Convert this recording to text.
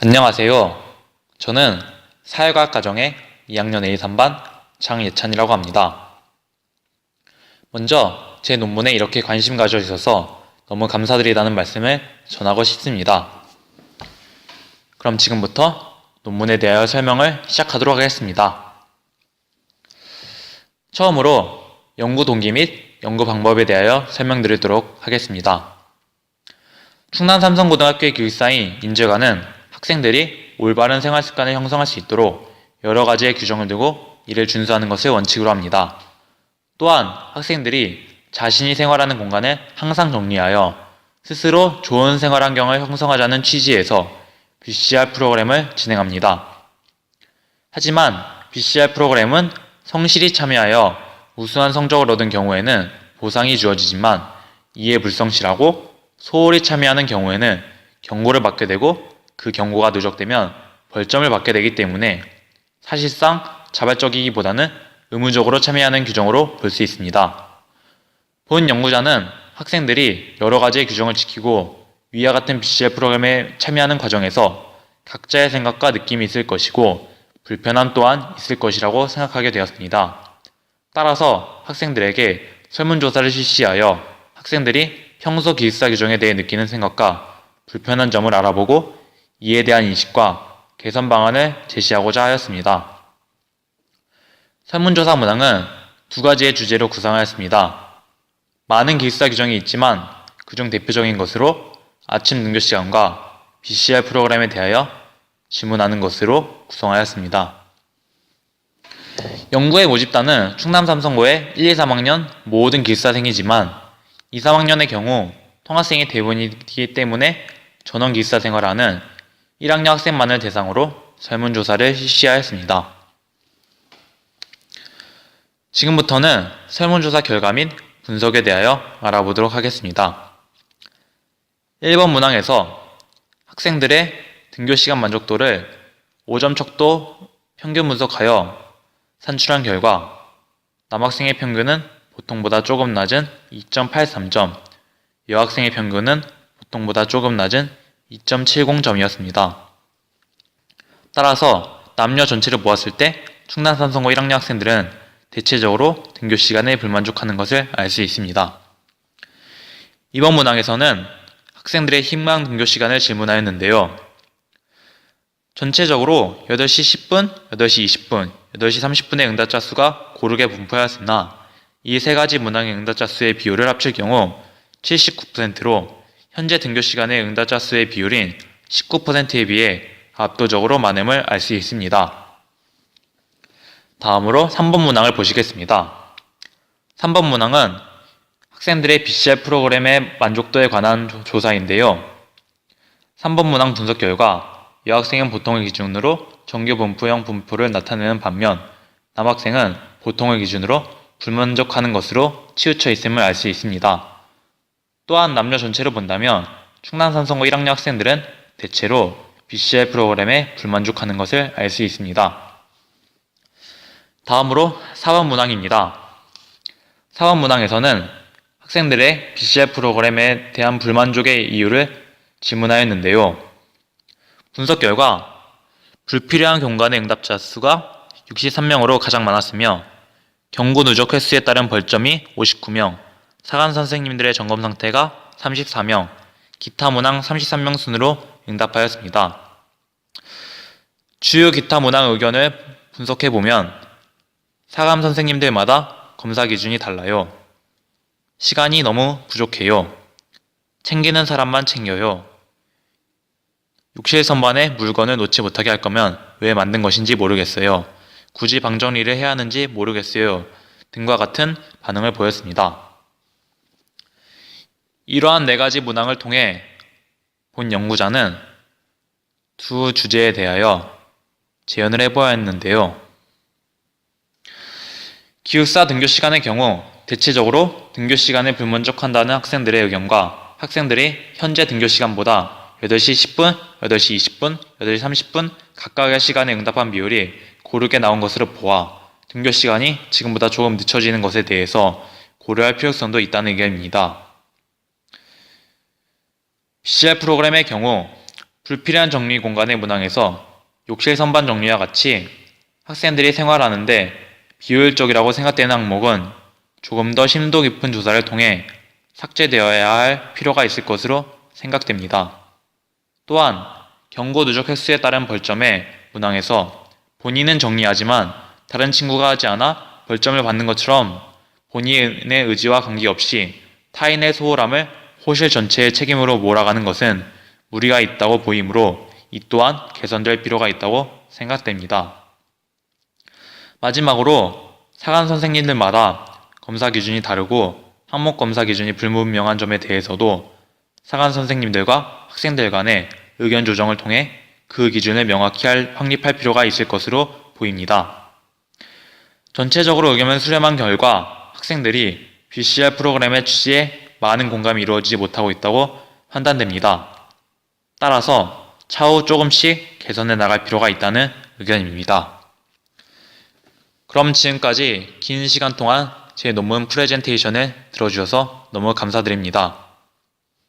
안녕하세요. 저는 사회과학 과정의 2학년 A3반 장예찬이라고 합니다. 먼저 제 논문에 이렇게 관심 가져주셔서 너무 감사드리다는 말씀을 전하고 싶습니다. 그럼 지금부터 논문에 대하여 설명을 시작하도록 하겠습니다. 처음으로 연구 동기 및 연구 방법에 대하여 설명드리도록 하겠습니다. 충남 삼성고등학교의 기숙사인 인재관은 학생들이 올바른 생활 습관을 형성할 수 있도록 여러 가지의 규정을 두고 이를 준수하는 것을 원칙으로 합니다. 또한 학생들이 자신이 생활하는 공간을 항상 정리하여 스스로 좋은 생활 환경을 형성하자는 취지에서 BCR 프로그램을 진행합니다. 하지만 BCR 프로그램은 성실히 참여하여 우수한 성적을 얻은 경우에는 보상이 주어지지만 이에 불성실하고 소홀히 참여하는 경우에는 경고를 받게 되고 그 경고가 누적되면 벌점을 받게 되기 때문에 사실상 자발적이기보다는 의무적으로 참여하는 규정으로 볼 수 있습니다. 본 연구자는 학생들이 여러 가지의 규정을 지키고 위와 같은 BCR 프로그램에 참여하는 과정에서 각자의 생각과 느낌이 있을 것이고 불편함 또한 있을 것이라고 생각하게 되었습니다. 따라서 학생들에게 설문조사를 실시하여 학생들이 평소 기숙사 규정에 대해 느끼는 생각과 불편한 점을 알아보고 이에 대한 인식과 개선 방안을 제시하고자 하였습니다. 설문조사 문항은 두 가지의 주제로 구성하였습니다. 많은 기숙사 규정이 있지만 그중 대표적인 것으로 아침 등교 시간과 BCR 프로그램에 대하여 질문하는 것으로 구성하였습니다. 연구의 모집단은 충남 삼성고의 1, 2, 3학년 모든 기숙사생이지만 2, 3학년의 경우 통학생이 대부분이기 때문에 전원 기숙사 생활하는 1학년 학생만을 대상으로 설문조사를 실시하였습니다. 지금부터는 설문조사 결과 및 분석에 대하여 알아보도록 하겠습니다. 1번 문항에서 학생들의 등교시간 만족도를 5점 척도 평균 분석하여 산출한 결과 남학생의 평균은 보통보다 조금 낮은 2.83점, 여학생의 평균은 보통보다 조금 낮은 2.70점이었습니다. 따라서 남녀 전체를 보았을 때 충남 삼성고 1학년 학생들은 대체적으로 등교 시간에 불만족하는 것을 알 수 있습니다. 이번 문항에서는 학생들의 희망 등교 시간을 질문하였는데요. 전체적으로 8시 10분, 8시 20분, 8시 30분의 응답자 수가 고르게 분포하였으나 이 세 가지 문항의 응답자 수의 비율을 합칠 경우 79%로 현재 등교 시간의 응답자 수의 비율인 19%에 비해 압도적으로 많음을 알 수 있습니다. 다음으로 3번 문항을 보시겠습니다. 3번 문항은 학생들의 BCR 프로그램의 만족도에 관한 조사인데요. 3번 문항 분석 결과 여학생은 보통을 기준으로 정규 분포형 분포를 나타내는 반면 남학생은 보통을 기준으로 불만족하는 것으로 치우쳐 있음을 알 수 있습니다. 또한 남녀 전체로 본다면 충남 삼성고 1학년 학생들은 대체로 BCR 프로그램에 불만족하는 것을 알 수 있습니다. 다음으로 4번 문항입니다. 4번 문항에서는 학생들의 BCR 프로그램에 대한 불만족의 이유를 질문하였는데요. 분석 결과 불필요한 경관의 응답자 수가 63명으로 가장 많았으며 경고 누적 횟수에 따른 벌점이 59명, 사간 선생님들의 점검 상태가 34명, 기타 문항 33명 순으로 응답하였습니다. 주요 기타 문항 의견을 분석해보면 사감 선생님들마다 검사 기준이 달라요. 시간이 너무 부족해요. 챙기는 사람만 챙겨요. 욕실 선반에 물건을 놓지 못하게 할 거면 왜 만든 것인지 모르겠어요. 굳이 방 정리를 해야 하는지 모르겠어요. 등과 같은 반응을 보였습니다. 이러한 네 가지 문항을 통해 본 연구자는 두 주제에 대하여 재연을 해보았는데요. 기숙사 등교 시간의 경우 대체적으로 등교 시간에 불만족한다는 학생들의 의견과 학생들이 현재 등교 시간보다 8시 10분, 8시 20분, 8시 30분 각각의 시간에 응답한 비율이 고르게 나온 것으로 보아 등교 시간이 지금보다 조금 늦춰지는 것에 대해서 고려할 필요성도 있다는 의견입니다. BCR 프로그램의 경우 불필요한 정리 공간의 문항에서 욕실 선반 정리와 같이 학생들이 생활하는데 비효율적이라고 생각되는 항목은 조금 더 심도 깊은 조사를 통해 삭제되어야 할 필요가 있을 것으로 생각됩니다. 또한 경고 누적 횟수에 따른 벌점의 문항에서 본인은 정리하지만 다른 친구가 하지 않아 벌점을 받는 것처럼 본인의 의지와 관계없이 타인의 소홀함을 호실 전체의 책임으로 몰아가는 것은 무리가 있다고 보이므로 이 또한 개선될 필요가 있다고 생각됩니다. 마지막으로 사관 선생님들마다 검사 기준이 다르고 항목 검사 기준이 불분명한 점에 대해서도 사관 선생님들과 학생들 간의 의견 조정을 통해 그 기준을 명확히 확립할 필요가 있을 것으로 보입니다. 전체적으로 의견을 수렴한 결과 학생들이 BCR 프로그램의 취지에 많은 공감이 이루어지지 못하고 있다고 판단됩니다. 따라서 차후 조금씩 개선해 나갈 필요가 있다는 의견입니다. 그럼 지금까지 긴 시간 동안 제 논문 프레젠테이션을 들어주셔서 너무 감사드립니다.